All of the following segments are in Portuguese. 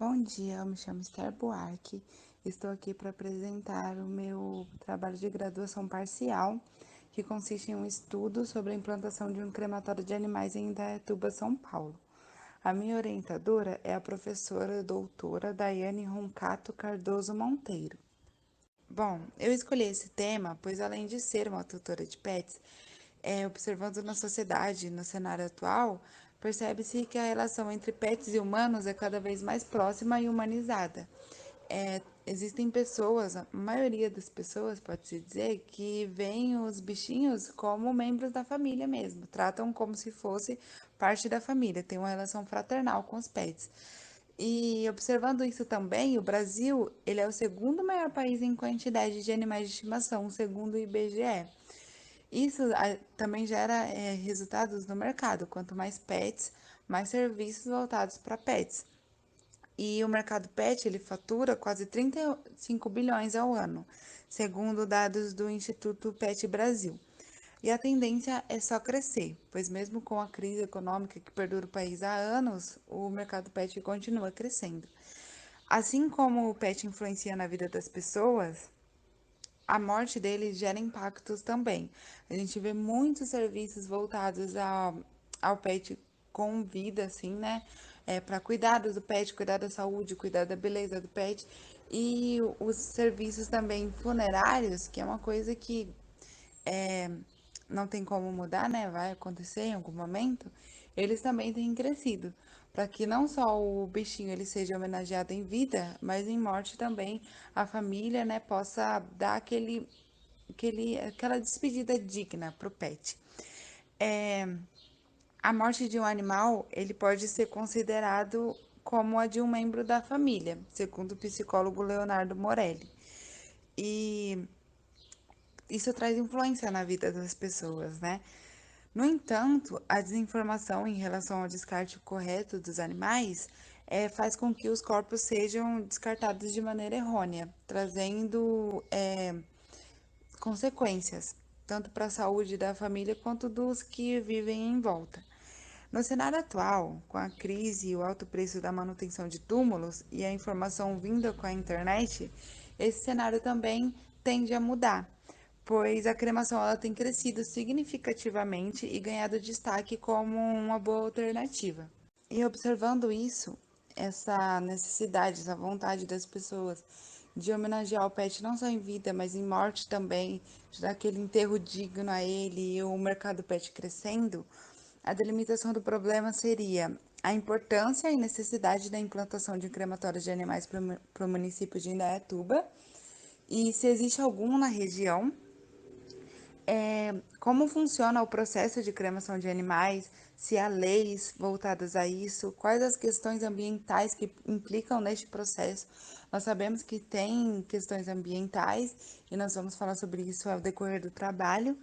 Bom dia, eu me chamo Esther Buarque. Estou aqui para apresentar o meu trabalho de graduação parcial, que consiste em um estudo sobre a implantação de um crematório de animais em Indaiatuba, São Paulo. A minha orientadora é a professora doutora Daiane Roncato Cardoso Monteiro. Bom, eu escolhi esse tema pois, além de ser uma tutora de pets, observando na sociedade, no cenário atual, percebe-se que a relação entre pets e humanos é cada vez mais próxima e humanizada. Existem pessoas, a maioria das pessoas, pode-se dizer, que veem os bichinhos como membros da família mesmo, tratam como se fosse parte da família, tem uma relação fraternal com os pets. E observando isso também, o Brasil, ele é o segundo maior país em quantidade de animais de estimação, segundo o IBGE. Isso também gera resultados no mercado. Quanto mais pets, mais serviços voltados para pets. E o mercado pet, ele fatura quase 35 bilhões ao ano, segundo dados do Instituto Pet Brasil. E a tendência é só crescer, pois mesmo com a crise econômica que perdura o país há anos, o mercado pet continua crescendo. Assim como o pet influencia na vida das pessoas, a morte dele gera impactos também. A gente vê muitos serviços voltados ao pet com vida, assim, né? Para cuidar do pet, cuidar da saúde, cuidar da beleza do pet. E os serviços também funerários, que é uma coisa que é, não tem como mudar, né? Vai acontecer em algum momento. Eles também têm crescido, para que não só o bichinho ele seja homenageado em vida, mas em morte também a família, né, possa dar aquela despedida digna para o pet. É, a morte de um animal, ele pode ser considerado como a de um membro da família, segundo o psicólogo Leonardo Morelli. E isso traz influência na vida das pessoas, né? No entanto, a desinformação em relação ao descarte correto dos animais faz com que os corpos sejam descartados de maneira errônea, trazendo consequências, tanto para a saúde da família quanto dos que vivem em volta. No cenário atual, com a crise e o alto preço da manutenção de túmulos e a informação vinda com a internet, esse cenário também tende a mudar, pois a cremação ela tem crescido significativamente e ganhado destaque como uma boa alternativa. E observando isso, essa necessidade, essa vontade das pessoas de homenagear o pet não só em vida, mas em morte também, de dar aquele enterro digno a ele e o mercado pet crescendo, a delimitação do problema seria a importância e necessidade da implantação de crematórios de animais para o município de Indaiatuba e se existe algum na região, como funciona o processo de cremação de animais, se há leis voltadas a isso, quais as questões ambientais que implicam neste processo. Nós sabemos que tem questões ambientais e nós vamos falar sobre isso ao decorrer do trabalho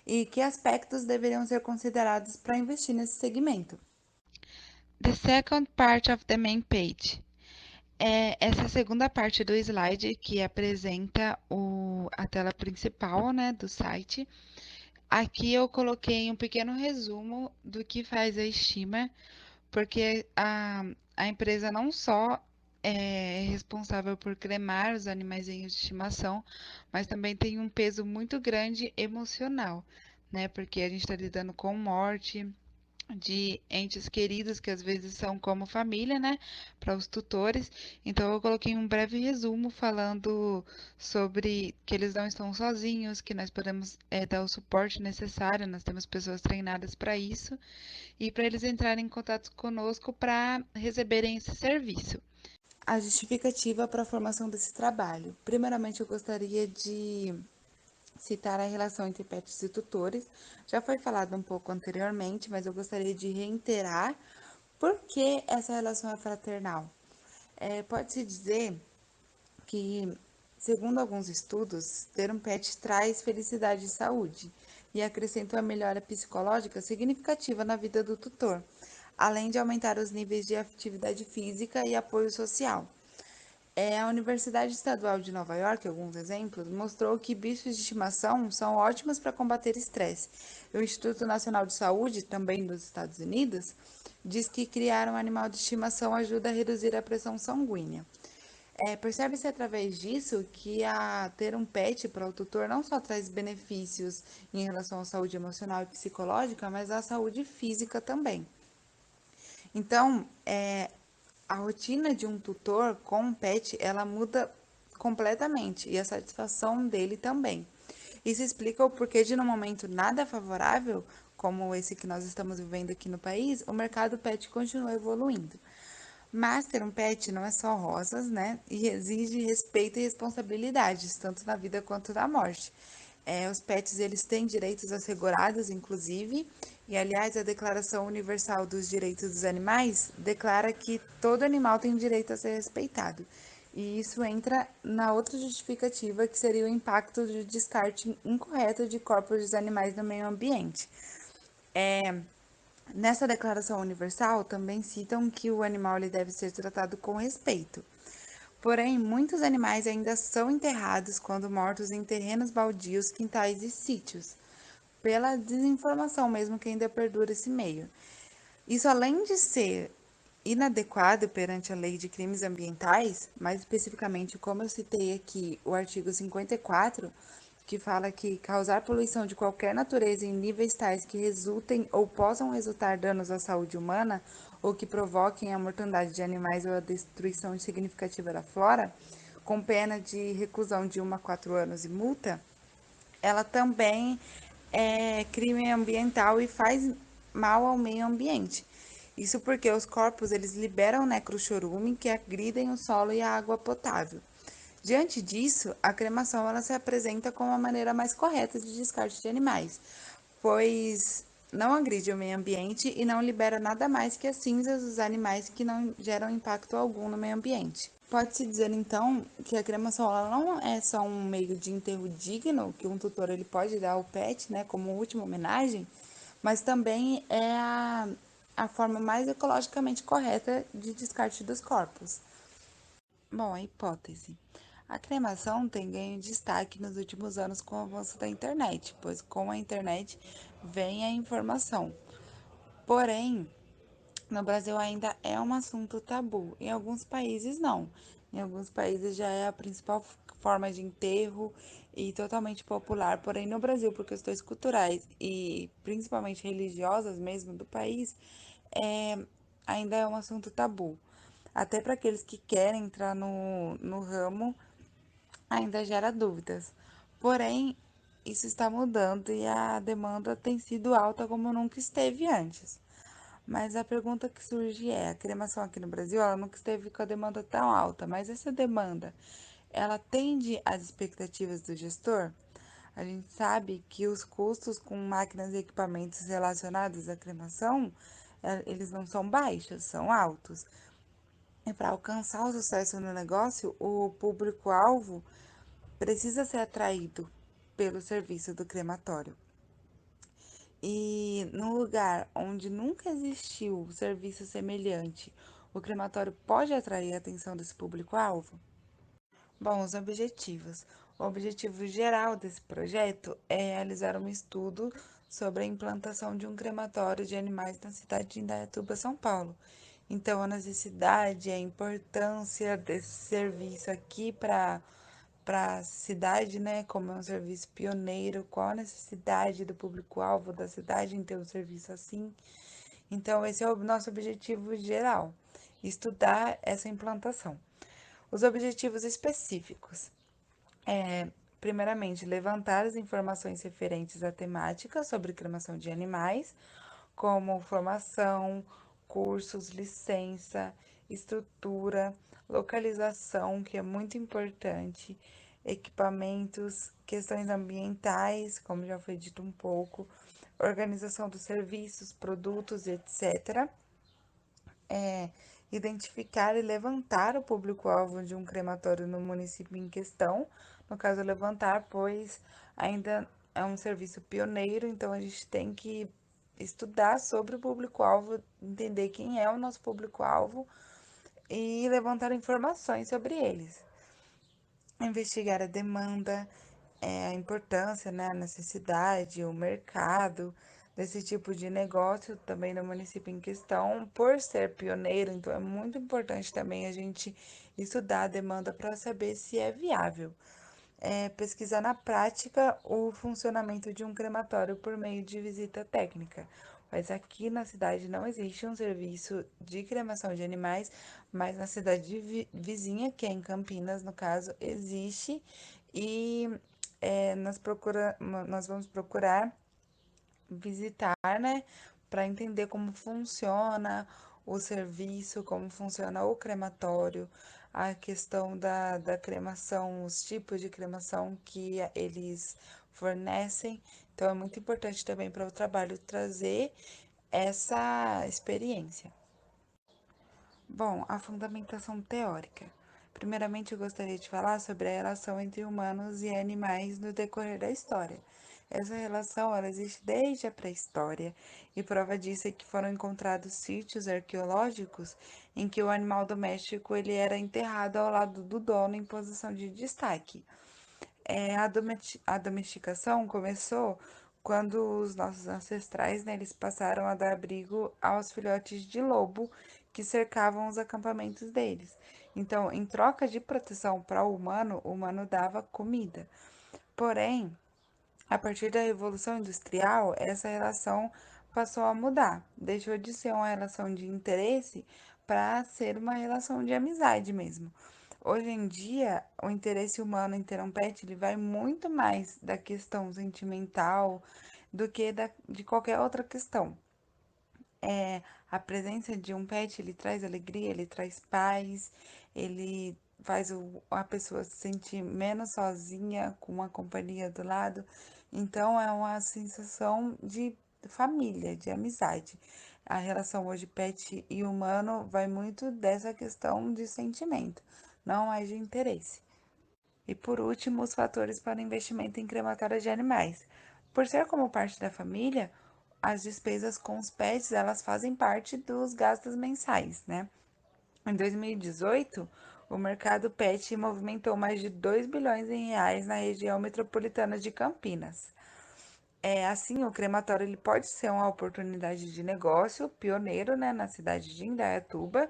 e que aspectos deveriam ser considerados para investir nesse segmento. The second part of the main page. Essa segunda parte do slide que apresenta a tela principal, né, do site. Aqui eu coloquei um pequeno resumo do que faz a estima, porque a empresa não só é responsável por cremar os animaizinhos de estimação, mas também tem um peso muito grande emocional, né? Porque a gente está lidando com morte de entes queridos que às vezes são como família, né, para os tutores. Então eu coloquei um breve resumo falando sobre que eles não estão sozinhos, que nós podemos dar o suporte necessário, nós temos pessoas treinadas para isso e para eles entrarem em contato conosco para receberem esse serviço. A justificativa para a formação desse trabalho. Primeiramente, eu gostaria de citar a relação entre pets e tutores. Já foi falado um pouco anteriormente, mas eu gostaria de reiterar por que essa relação é fraternal. Pode-se dizer que, segundo alguns estudos, ter um pet traz felicidade e saúde e acrescenta uma melhora psicológica significativa na vida do tutor, além de aumentar os níveis de atividade física e apoio social. A Universidade Estadual de Nova York, alguns exemplos, mostrou que bichos de estimação são ótimos para combater estresse. O Instituto Nacional de Saúde, também dos Estados Unidos, diz que criar um animal de estimação ajuda a reduzir a pressão sanguínea. Percebe-se através disso que ter um pet para o tutor não só traz benefícios em relação à saúde emocional e psicológica, mas à saúde física também. Então, a rotina de um tutor com um pet, ela muda completamente e a satisfação dele também. Isso explica o porquê de, num momento nada favorável, como esse que nós estamos vivendo aqui no país, o mercado pet continua evoluindo. Mas ter um pet não é só rosas, né? E exige respeito e responsabilidades, tanto na vida quanto na morte. Os pets, eles têm direitos assegurados, inclusive, e aliás, a Declaração Universal dos Direitos dos Animais declara que todo animal tem direito a ser respeitado. E isso entra na outra justificativa, que seria o impacto de descarte incorreto de corpos dos animais no meio ambiente. Nessa Declaração Universal, também citam que o animal ele deve ser tratado com respeito. Porém, muitos animais ainda são enterrados quando mortos em terrenos baldios, quintais e sítios, pela desinformação mesmo que ainda perdura esse meio. Isso, além de ser inadequado perante a lei de crimes ambientais, mais especificamente, como eu citei aqui, o artigo 54, que fala que causar poluição de qualquer natureza em níveis tais que resultem ou possam resultar danos à saúde humana ou que provoquem a mortandade de animais ou a destruição significativa da flora, com pena de reclusão de 1 a 4 anos e multa, ela também é crime ambiental e faz mal ao meio ambiente. Isso porque os corpos eles liberam necrochorume que agridem o solo e a água potável. Diante disso, a cremação ela se apresenta como a maneira mais correta de descarte de animais, pois não agride o meio ambiente e não libera nada mais que as cinzas dos animais que não geram impacto algum no meio ambiente. Pode-se dizer então que a cremação ela não é só um meio de enterro digno que um tutor ele pode dar ao pet, né, como última homenagem, mas também é a forma mais ecologicamente correta de descarte dos corpos. Bom, a hipótese. A cremação tem ganho destaque nos últimos anos com o avanço da internet, pois com a internet vem a informação. Porém, no Brasil ainda é um assunto tabu. Em alguns países não. Em alguns países já é a principal forma de enterro e totalmente popular. Porém, no Brasil, por questões culturais e principalmente religiosas mesmo do país, é, ainda é um assunto tabu. Até para aqueles que querem entrar no ramo, ainda gera dúvidas. Porém, isso está mudando e a demanda tem sido alta como nunca esteve antes. Mas a pergunta que surge é, a cremação aqui no Brasil, ela nunca esteve com a demanda tão alta, mas essa demanda, ela atende às expectativas do gestor? A gente sabe que os custos com máquinas e equipamentos relacionados à cremação, eles não são baixos, são altos. E para alcançar o sucesso no negócio, o público-alvo precisa ser atraído pelo serviço do crematório. E num lugar onde nunca existiu serviço semelhante, o crematório pode atrair a atenção desse público-alvo? Bom, os objetivos. O objetivo geral desse projeto é realizar um estudo sobre a implantação de um crematório de animais na cidade de Indaiatuba, São Paulo. Então, a necessidade, a importância desse serviço aqui para a cidade, né, como é um serviço pioneiro, qual a necessidade do público-alvo da cidade em ter um serviço assim. Então, esse é o nosso objetivo geral, estudar essa implantação. Os objetivos específicos é, primeiramente, levantar as informações referentes à temática sobre cremação de animais, como formação, cursos, licença, estrutura, localização, que é muito importante, equipamentos, questões ambientais, como já foi dito um pouco, organização dos serviços, produtos, etc. Identificar e levantar o público-alvo de um crematório no município em questão. No caso, levantar, pois ainda é um serviço pioneiro, então a gente tem que estudar sobre o público-alvo, entender quem é o nosso público-alvo, e levantar informações sobre eles. Investigar a demanda, a importância, né, a necessidade, o mercado desse tipo de negócio também no município em questão, por ser pioneiro, então é muito importante também a gente estudar a demanda para saber se é viável. Pesquisar na prática o funcionamento de um crematório por meio de visita técnica. Mas aqui na cidade não existe um serviço de cremação de animais, mas na cidade vizinha, que é em Campinas, no caso, existe. E nós vamos procurar visitar, né, para entender como funciona o serviço, como funciona o crematório, a questão da cremação, os tipos de cremação que eles fornecem. Então, é muito importante também para o trabalho trazer essa experiência. Bom, a fundamentação teórica. Primeiramente, eu gostaria de falar sobre a relação entre humanos e animais no decorrer da história. Essa relação ela existe desde a pré-história e prova disso é que foram encontrados sítios arqueológicos em que o animal doméstico ele era enterrado ao lado do dono em posição de destaque. A domesticação começou quando os nossos ancestrais, né, eles passaram a dar abrigo aos filhotes de lobo que cercavam os acampamentos deles. Então, em troca de proteção para o humano dava comida. Porém, a partir da Revolução Industrial, essa relação passou a mudar. Deixou de ser uma relação de interesse para ser uma relação de amizade mesmo. Hoje em dia, o interesse humano em ter um pet ele vai muito mais da questão sentimental do que de qualquer outra questão. A presença de um pet, ele traz alegria, ele traz paz, ele faz a pessoa se sentir menos sozinha, com uma companhia do lado. Então, é uma sensação de família, de amizade. A relação hoje pet e humano vai muito dessa questão de sentimento, não é de interesse. E por último, os fatores para o investimento em crematórios de animais. Por ser como parte da família, as despesas com os pets, elas fazem parte dos gastos mensais, né? Em 2018, o mercado pet movimentou mais de 2 bilhões em reais na região metropolitana de Campinas. Assim, o crematório ele pode ser uma oportunidade de negócio pioneiro, né, na cidade de Indaiatuba.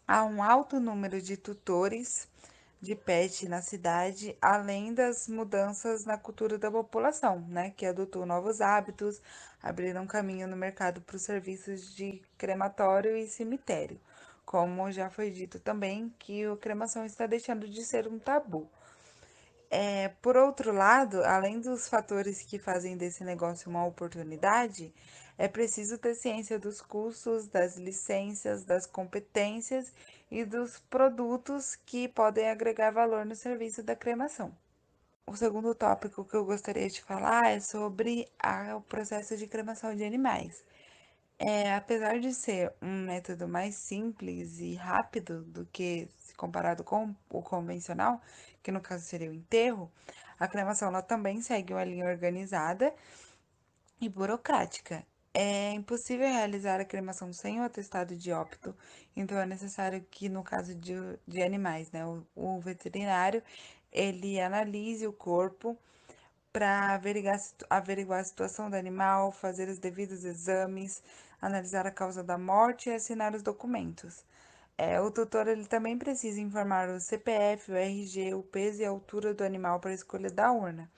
Há um alto número de tutores de pet na cidade, além das mudanças na cultura da população, né, que adotou novos hábitos, abriram caminho no mercado para os serviços de crematório e cemitério. Como já foi dito também, que a cremação está deixando de ser um tabu. Por outro lado, além dos fatores que fazem desse negócio uma oportunidade, é preciso ter ciência dos custos, das licenças, das competências e dos produtos que podem agregar valor no serviço da cremação. O segundo tópico que eu gostaria de falar é sobre o processo de cremação de animais. Apesar de ser um método mais simples e rápido do que se comparado com o convencional, que no caso seria o enterro, a cremação ela também segue uma linha organizada e burocrática. É impossível realizar a cremação sem o atestado de óbito, então é necessário que, no caso de animais, né, o veterinário ele analise o corpo para averiguar a situação do animal, fazer os devidos exames, analisar a causa da morte e assinar os documentos. O tutor ele também precisa informar o CPF, o RG, o peso e a altura do animal para a escolha da urna.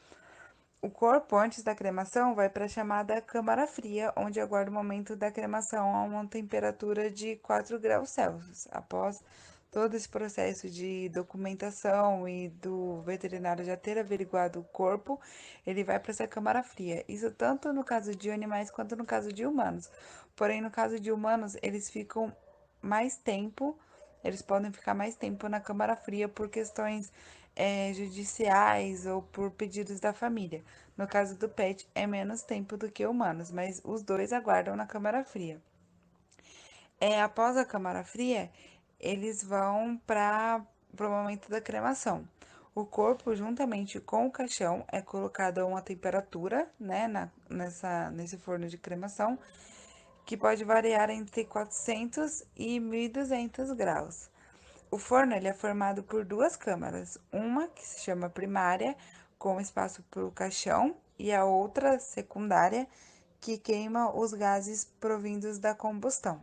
O corpo, antes da cremação, vai para a chamada câmara fria, onde aguarda o momento da cremação a uma temperatura de 4 graus Celsius. Após todo esse processo de documentação e do veterinário já ter averiguado o corpo, ele vai para essa câmara fria. Isso tanto no caso de animais quanto no caso de humanos. Porém, no caso de humanos, eles ficam mais tempo, eles podem ficar mais tempo na câmara fria por questões judiciais ou por pedidos da família. No caso do pet, é menos tempo do que humanos, mas os dois aguardam na câmara fria. Após a câmara fria, eles vão para o momento da cremação. O corpo, juntamente com o caixão, é colocado a uma temperatura, né, nesse forno de cremação, que pode variar entre 400 e 1.200 graus. O forno ele é formado por duas câmaras, uma que se chama primária, com espaço para o caixão, e a outra secundária, que queima os gases provindos da combustão.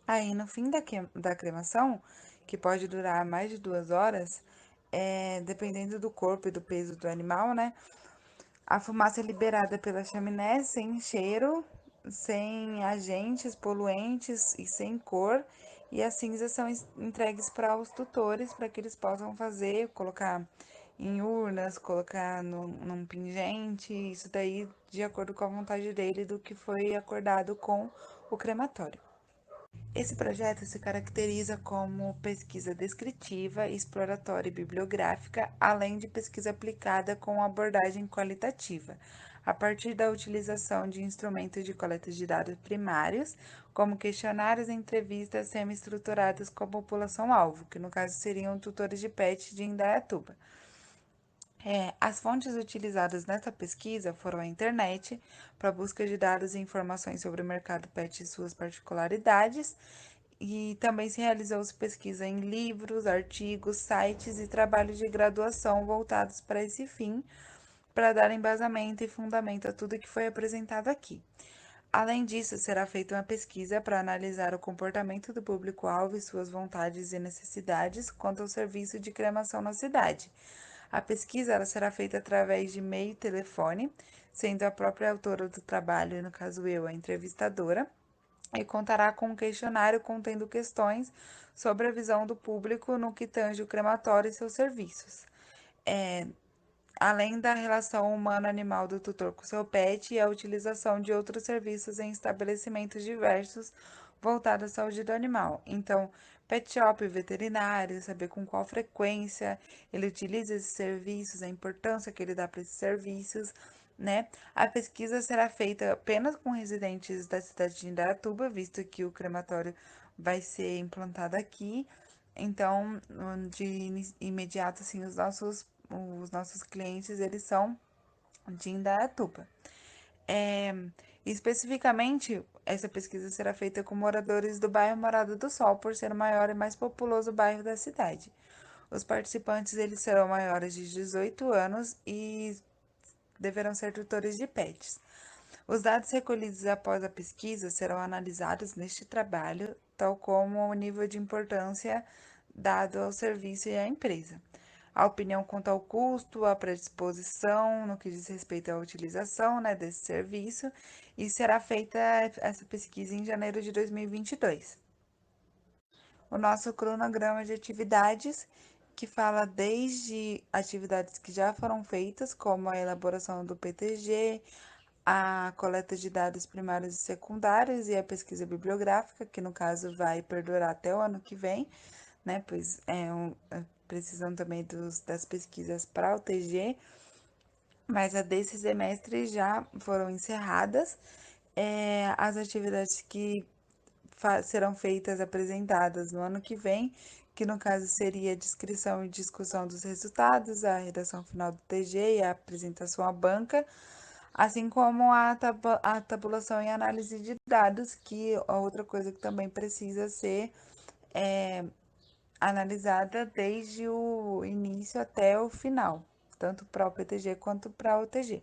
Aí, no fim da cremação, que pode durar mais de 2 horas, dependendo do corpo e do peso do animal, né? A fumaça é liberada pela chaminé sem cheiro, sem agentes poluentes e sem cor. E as cinzas são entregues para os tutores para que eles possam fazer, colocar em urnas, colocar num pingente, isso daí de acordo com a vontade dele do que foi acordado com o crematório. Esse projeto se caracteriza como pesquisa descritiva, exploratória e bibliográfica, além de pesquisa aplicada com abordagem qualitativa, a partir da utilização de instrumentos de coleta de dados primários, como questionários e entrevistas semi-estruturadas com a população-alvo, que no caso seriam tutores de PET de Indaiatuba. As fontes utilizadas nessa pesquisa foram a internet, para busca de dados e informações sobre o mercado PET e suas particularidades, e também se realizou pesquisa em livros, artigos, sites e trabalhos de graduação voltados para esse fim, para dar embasamento e fundamento a tudo que foi apresentado aqui. Além disso, será feita uma pesquisa para analisar o comportamento do público-alvo e suas vontades e necessidades quanto ao serviço de cremação na cidade. A pesquisa ela será feita através de e-mail e telefone, sendo a própria autora do trabalho, no caso eu, a entrevistadora, e contará com um questionário contendo questões sobre a visão do público no que tange o crematório e seus serviços. É, Além da relação humano-animal do tutor com seu pet e a utilização de outros serviços em estabelecimentos diversos voltados à saúde do animal. Então, pet shop, veterinário, saber com qual frequência ele utiliza esses serviços, a importância que ele dá para esses serviços, né? A pesquisa será feita apenas com residentes da cidade de Indaiatuba, visto que o crematório vai ser implantado aqui. Então, de imediato, assim, os nossos clientes, eles são de Indaiatuba. É, Especificamente, essa pesquisa será feita com moradores do bairro Morada do Sol, por ser o maior e mais populoso bairro da cidade. Os participantes, eles serão maiores de 18 anos e deverão ser tutores de pets. Os dados recolhidos após a pesquisa serão analisados neste trabalho, tal como o nível de importância dado ao serviço e à empresa. A opinião quanto ao custo, a predisposição no que diz respeito à utilização, né, desse serviço, e será feita essa pesquisa em janeiro de 2022. O nosso cronograma de atividades, que fala desde atividades que já foram feitas, como a elaboração do PTG, a coleta de dados primários e secundários e a pesquisa bibliográfica, que no caso vai perdurar até o ano que vem, né? Pois precisam também das pesquisas para o TG, mas a desse semestre já foram encerradas. As atividades que serão feitas, apresentadas no ano que vem, que no caso seria a descrição e discussão dos resultados, a redação final do TG e a apresentação à banca, assim como a tabulação e análise de dados, que é outra coisa que também precisa ser é, analisada desde o início até o final, tanto para o PTG quanto para o TG.